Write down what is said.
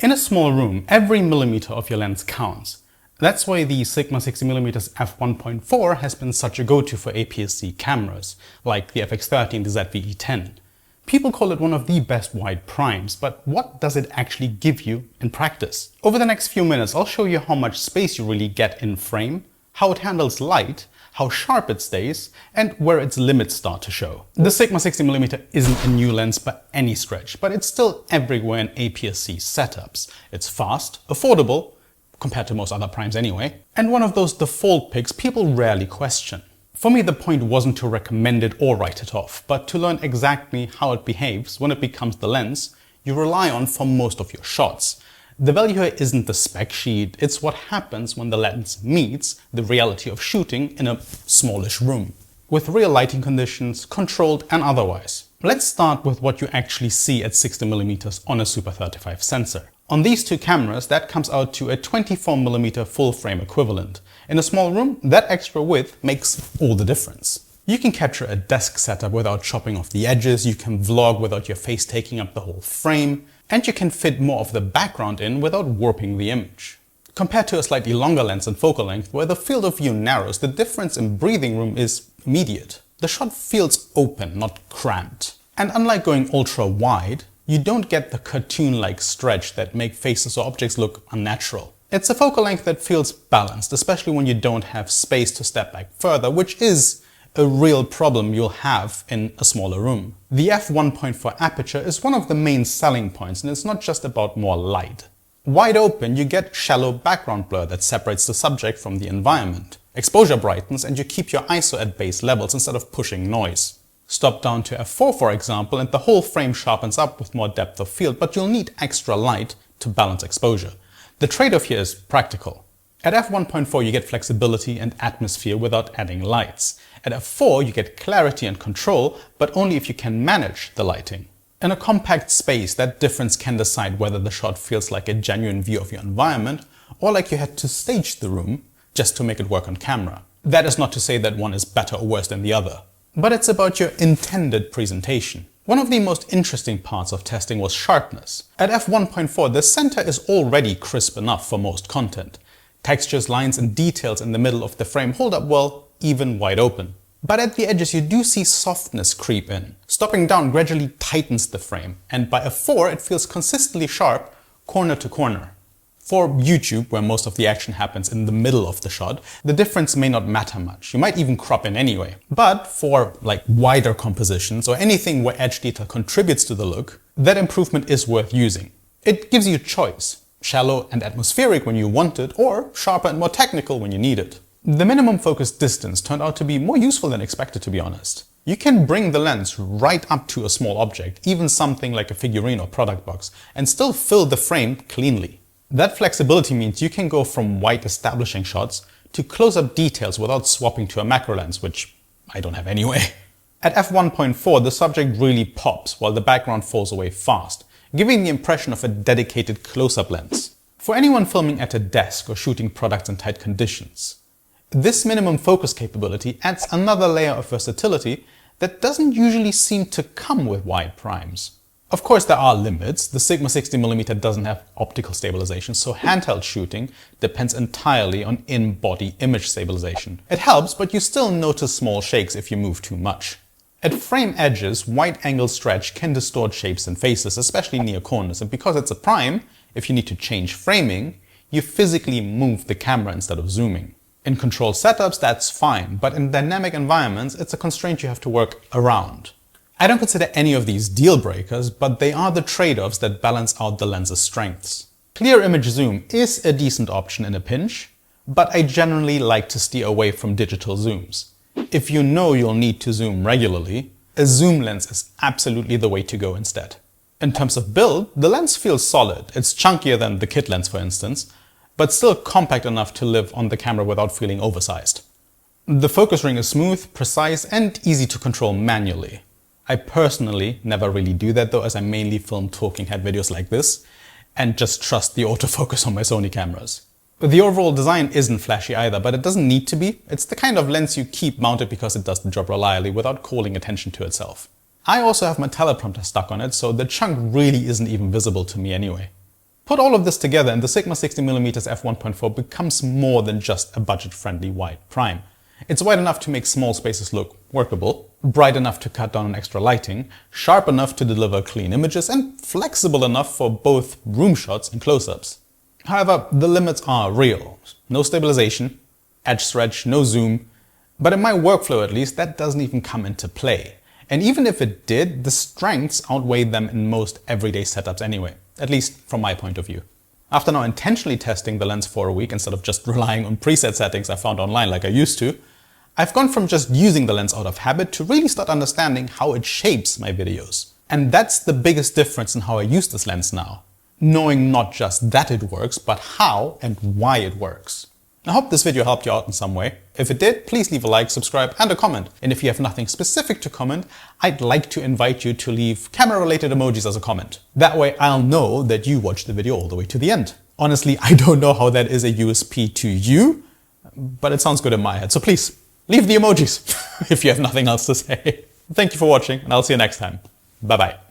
In a small room, every millimeter of your lens counts. That's why the Sigma 60mm f1.4 has been such a go-to for APS-C cameras, like the FX30 and the ZV-E10. People call it one of the best wide primes, but what does it actually give you in practice? Over the next few minutes, I'll show you how much space you really get in frame, how it handles light, how sharp it stays, and where its limits start to show. The Sigma 60mm isn't a new lens by any stretch, but it's still everywhere in APS-C setups. It's fast, affordable, compared to most other primes anyway, and one of those default picks people rarely question. For me, the point wasn't to recommend it or write it off, but to learn exactly how it behaves when it becomes the lens you rely on for most of your shots. The value here isn't the spec sheet, it's what happens when the lens meets the reality of shooting in a smallish room, with real lighting conditions, controlled and otherwise. Let's start with what you actually see at 60mm on a Super 35 sensor. On these two cameras, that comes out to a 24mm full frame equivalent. In a small room, that extra width makes all the difference. You can capture a desk setup without chopping off the edges, you can vlog without your face taking up the whole frame, and you can fit more of the background in without warping the image. Compared to a slightly longer lens and focal length, where the field of view narrows, the difference in breathing room is immediate. The shot feels open, not cramped. And unlike going ultra wide, you don't get the cartoon-like stretch that make faces or objects look unnatural. It's a focal length that feels balanced, especially when you don't have space to step back further, which is a real problem you'll have in a smaller room. The f1.4 aperture is one of the main selling points, and it's not just about more light. Wide open, you get shallow background blur that separates the subject from the environment. Exposure brightens and you keep your ISO at base levels instead of pushing noise. Stop down to f4 for example and the whole frame sharpens up with more depth of field, but you'll need extra light to balance exposure. The trade-off here is practical. At f1.4 you get flexibility and atmosphere without adding lights. At f4 you get clarity and control, but only if you can manage the lighting. In a compact space, that difference can decide whether the shot feels like a genuine view of your environment or like you had to stage the room just to make it work on camera. That is not to say that one is better or worse than the other, but it's about your intended presentation. One of the most interesting parts of testing was sharpness. At f1.4, the center is already crisp enough for most content. Textures, lines and details in the middle of the frame hold up well, even wide open. But at the edges you do see softness creep in. Stopping down gradually tightens the frame, and by f4 it feels consistently sharp corner to corner. For YouTube, where most of the action happens in the middle of the shot, the difference may not matter much. You might even crop in anyway. But for like wider compositions or anything where edge detail contributes to the look, that improvement is worth using. It gives you choice. Shallow and atmospheric when you want it, or sharper and more technical when you need it. The minimum focus distance turned out to be more useful than expected, to be honest. You can bring the lens right up to a small object, even something like a figurine or product box, and still fill the frame cleanly. That flexibility means you can go from wide establishing shots to close-up details without swapping to a macro lens, which I don't have anyway. At f1.4, the subject really pops while the background falls away fast, giving the impression of a dedicated close-up lens. For anyone filming at a desk or shooting products in tight conditions, this minimum focus capability adds another layer of versatility that doesn't usually seem to come with wide primes. Of course there are limits. The Sigma 60mm doesn't have optical stabilisation, so handheld shooting depends entirely on in-body image stabilisation. It helps, but you still notice small shakes if you move too much. At frame edges, wide-angle stretch can distort shapes and faces, especially near corners, and because it's a prime, if you need to change framing, you physically move the camera instead of zooming. In controlled setups, that's fine, but in dynamic environments, it's a constraint you have to work around. I don't consider any of these deal breakers, but they are the trade-offs that balance out the lens's strengths. Clear image zoom is a decent option in a pinch, but I generally like to steer away from digital zooms. If you know you'll need to zoom regularly, a zoom lens is absolutely the way to go instead. In terms of build, the lens feels solid. It's chunkier than the kit lens, for instance, but still compact enough to live on the camera without feeling oversized. The focus ring is smooth, precise, and easy to control manually. I personally never really do that though, as I mainly film talking head videos like this, and just trust the autofocus on my Sony cameras. The overall design isn't flashy either, but it doesn't need to be. It's the kind of lens you keep mounted because it does the job reliably without calling attention to itself. I also have my teleprompter stuck on it, so the chunk really isn't even visible to me anyway. Put all of this together and the Sigma 60mm f1.4 becomes more than just a budget-friendly wide prime. It's wide enough to make small spaces look workable, bright enough to cut down on extra lighting, sharp enough to deliver clean images, and flexible enough for both room shots and close-ups. However, the limits are real. No stabilization, edge stretch, no zoom, but in my workflow at least, that doesn't even come into play. And even if it did, the strengths outweigh them in most everyday setups anyway, at least from my point of view. After now intentionally testing the lens for a week instead of just relying on preset settings I found online like I used to, I've gone from just using the lens out of habit to really start understanding how it shapes my videos. And that's the biggest difference in how I use this lens now. Knowing not just that it works, but how and why it works. I hope this video helped you out in some way. If it did, please leave a like, subscribe, and a comment. And if you have nothing specific to comment, I'd like to invite you to leave camera-related emojis as a comment. That way I'll know that you watched the video all the way to the end. Honestly, I don't know how that is a USP to you, but it sounds good in my head. So please, leave the emojis if you have nothing else to say. Thank you for watching, and I'll see you next time. Bye-bye.